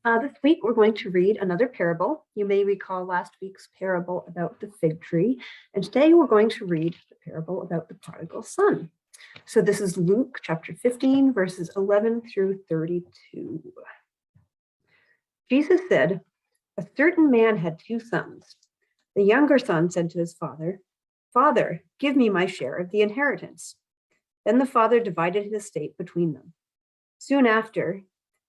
This week, we're going to read another parable. You may recall last week's parable about the fig tree, and today we're going to read the parable about the prodigal son. So this is Luke chapter 15, verses 11 through 32. Jesus said, "A certain man had two sons. The younger son said to his father, 'Father, give me my share of the inheritance.' Then the father divided his estate between them. Soon after,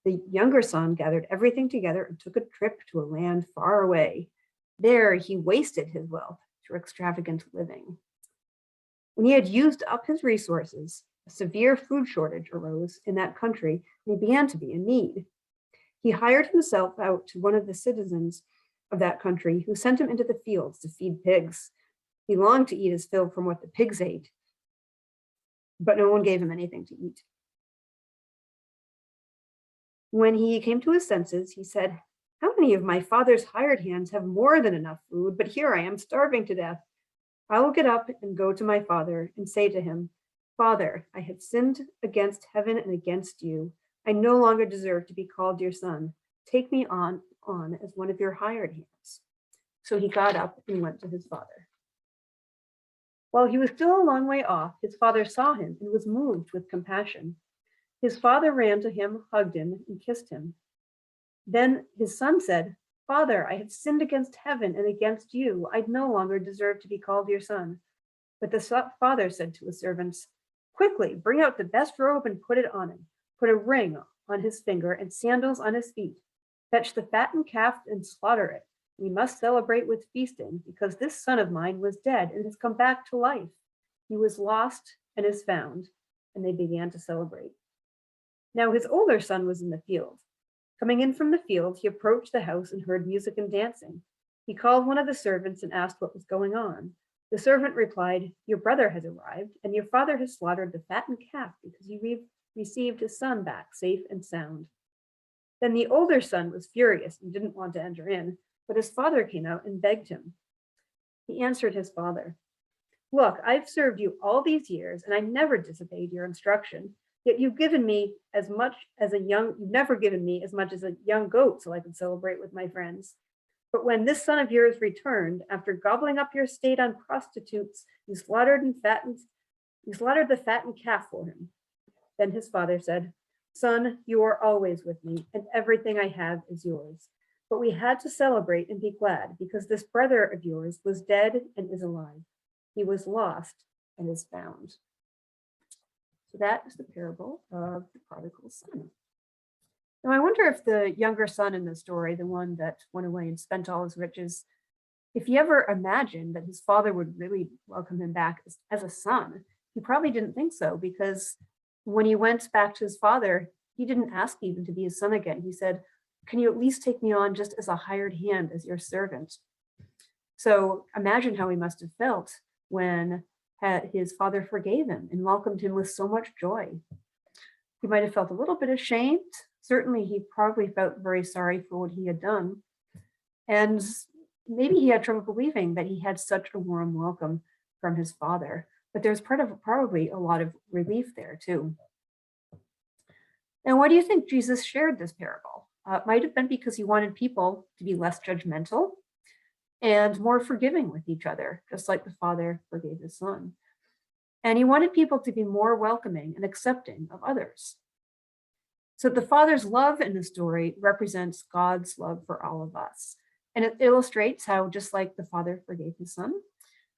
the younger son gathered everything together and took a trip to a land far away. There he wasted his wealth through extravagant living. When he had used up his resources, a severe food shortage arose in that country, and he began to be in need. He hired himself out to one of the citizens of that country, who sent him into the fields to feed pigs. He longed to eat his fill from what the pigs ate, but no one gave him anything to eat. When he came to his senses, he said, 'How many of my father's hired hands have more than enough food, but here I am starving to death? I will get up and go to my father and say to him, Father, I have sinned against heaven and against you. I no longer deserve to be called your son. Take me on as one of your hired hands.' So he got up and went to his father. While he was still a long way off, his father saw him and was moved with compassion. His father ran to him, hugged him, and kissed him. Then his son said, 'Father, I have sinned against heaven and against you. I no longer deserve to be called your son.' But the father said to his servants, 'Quickly, bring out the best robe and put it on him. Put a ring on his finger and sandals on his feet. Fetch the fattened calf and slaughter it. We must celebrate with feasting, because this son of mine was dead and has come back to life. He was lost and is found.' And they began to celebrate. Now his older son was in the field. Coming in from the field, he approached the house and heard music and dancing. He called one of the servants and asked what was going on. The servant replied, 'Your brother has arrived, and your father has slaughtered the fattened calf because he received his son back safe and sound.' Then the older son was furious and didn't want to enter in, but his father came out and begged him. He answered his father, 'Look, I've served you all these years, and I never disobeyed your instruction. Yet you've never given me as much as a young goat so I could celebrate with my friends. But when this son of yours returned, after gobbling up your estate on prostitutes, you slaughtered the fattened calf for him.' Then his father said, 'Son, you are always with me, and everything I have is yours. But we had to celebrate and be glad, because this brother of yours was dead and is alive. He was lost and is found.'" So that is the parable of the prodigal son. Now, I wonder if the younger son in the story, the one that went away and spent all his riches, if he ever imagined that his father would really welcome him back as a son. He probably didn't think so, because when he went back to his father, he didn't ask even to be his son again. He said, "Can you at least take me on just as a hired hand, as your servant?" So imagine how he must have felt when his father forgave him and welcomed him with so much joy. He might have felt a little bit ashamed. Certainly, he probably felt very sorry for what he had done. And maybe he had trouble believing that he had such a warm welcome from his father. But there's probably a lot of relief there too. Now, why do you think Jesus shared this parable? It might have been because he wanted people to be less judgmental and more forgiving with each other, just like the father forgave his son. And he wanted people to be more welcoming and accepting of others. So the father's love in the story represents God's love for all of us. And it illustrates how, just like the father forgave his son,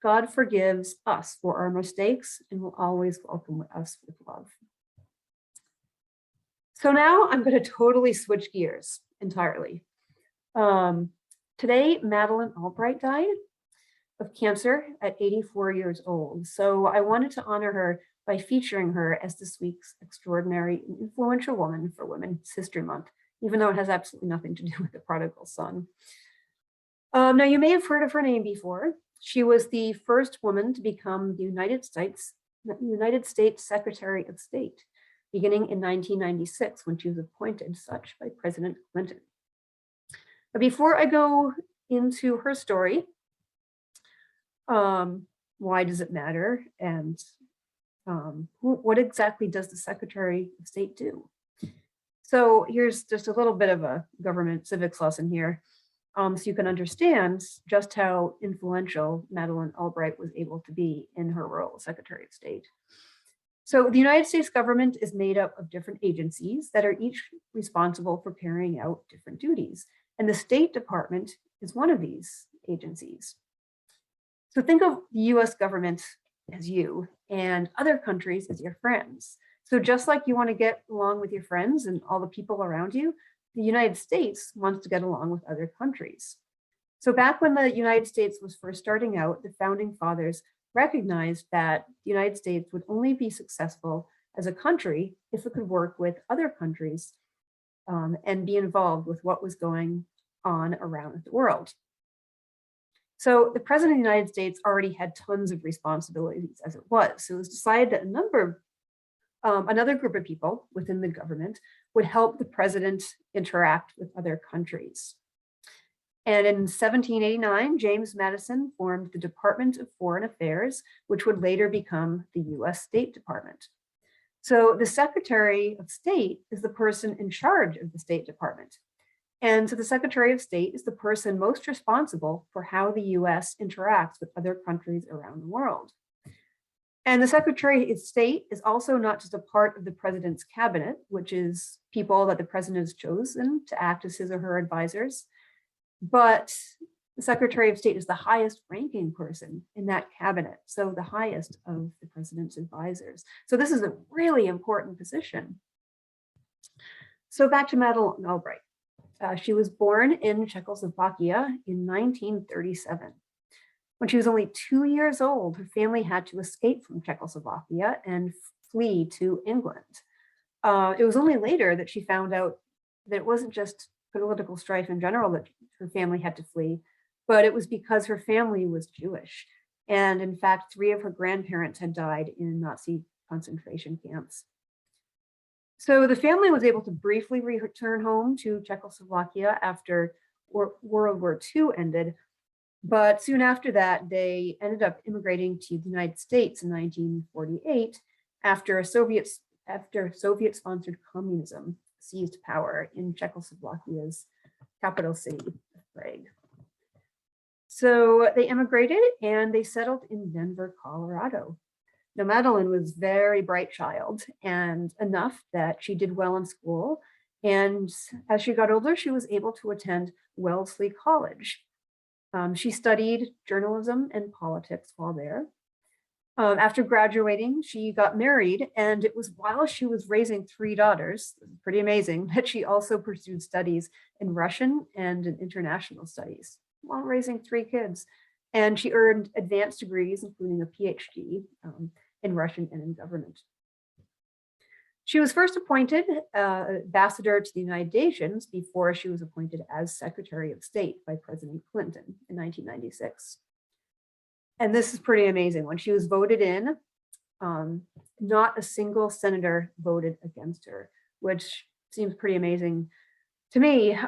God forgives us for our mistakes and will always welcome us with love. So now I'm going to totally switch gears entirely. Today, Madeleine Albright died of cancer at 84 years old. So I wanted to honor her by featuring her as this week's extraordinary and influential woman for Women's History Month, even though it has absolutely nothing to do with the prodigal son. Now, you may have heard of her name before. She was the first woman to become the United States Secretary of State, beginning in 1996, when she was appointed such by President Clinton. But before I go into her story, why does it matter? And what exactly does the Secretary of State do? So here's just a little bit of a government civics lesson here, so you can understand just how influential Madeleine Albright was able to be in her role as Secretary of State. So the United States government is made up of different agencies that are each responsible for carrying out different duties. And the State Department is one of these agencies. So think of the US government as you and other countries as your friends. So just like you want to get along with your friends and all the people around you, the United States wants to get along with other countries. So back when the United States was first starting out, the founding fathers recognized that the United States would only be successful as a country if it could work with other countries and be involved with what was going on around the world. So the president of the United States already had tons of responsibilities as it was. So it was decided that another group of people within the government would help the president interact with other countries. And in 1789, James Madison formed the Department of Foreign Affairs, which would later become the US State Department. So the Secretary of State is the person in charge of the State Department. And so the Secretary of State is the person most responsible for how the US interacts with other countries around the world. And the Secretary of State is also not just a part of the president's cabinet, which is people that the president has chosen to act as his or her advisors, but the Secretary of State is the highest ranking person in that cabinet, so the highest of the president's advisors. So this is a really important position. So back to Madeleine Albright. She was born in Czechoslovakia in 1937. When she was only 2 years old, her family had to escape from Czechoslovakia and flee to England. It was only later that she found out that it wasn't just political strife in general that her family had to flee, but it was because her family was Jewish. And in fact, 3 of her grandparents had died in Nazi concentration camps. So the family was able to briefly return home to Czechoslovakia after World War II ended, but soon after that, they ended up immigrating to the United States in 1948 after Soviet-sponsored communism seized power in Czechoslovakia's capital city, Prague. So they immigrated and they settled in Denver, Colorado. Now, Madeleine was a very bright child, and enough that she did well in school. And as she got older, she was able to attend Wellesley College. She studied journalism and politics while there. After graduating, she got married, and it was while she was raising 3 daughters, pretty amazing, that she also pursued studies in Russian and in international studies while raising 3 kids. And she earned advanced degrees, including a PhD in Russian and in government. She was first appointed ambassador to the United Nations before she was appointed as Secretary of State by President Clinton in 1996. And this is pretty amazing. When she was voted in, not a single senator voted against her, which seems pretty amazing to me,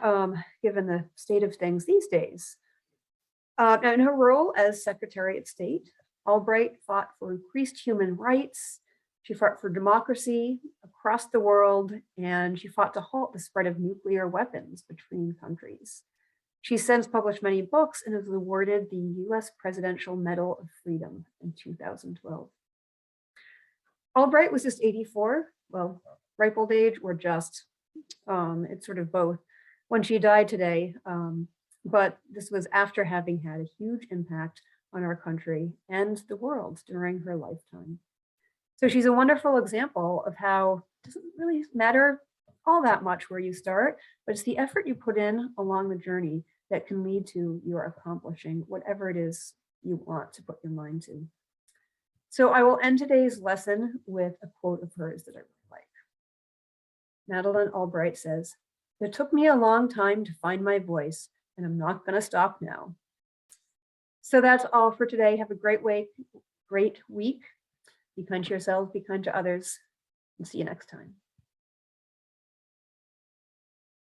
given the state of things these days. In her role as Secretary of State, Albright fought for increased human rights. She fought for democracy across the world, and she fought to halt the spread of nuclear weapons between countries. She's since published many books and was awarded the US Presidential Medal of Freedom in 2012. Albright was just 84, well, ripe old age or just, it's sort of both, when she died today. But this was after having had a huge impact on our country and the world during her lifetime. So she's a wonderful example of how it doesn't really matter all that much where you start, but it's the effort you put in along the journey that can lead to your accomplishing whatever it is you want to put your mind to. So I will end today's lesson with a quote of hers that I really like. Madeleine Albright says, "It took me a long time to find my voice, and I'm not going to stop now." So that's all for today. Have a great week. Be kind to yourselves, be kind to others, and see you next time.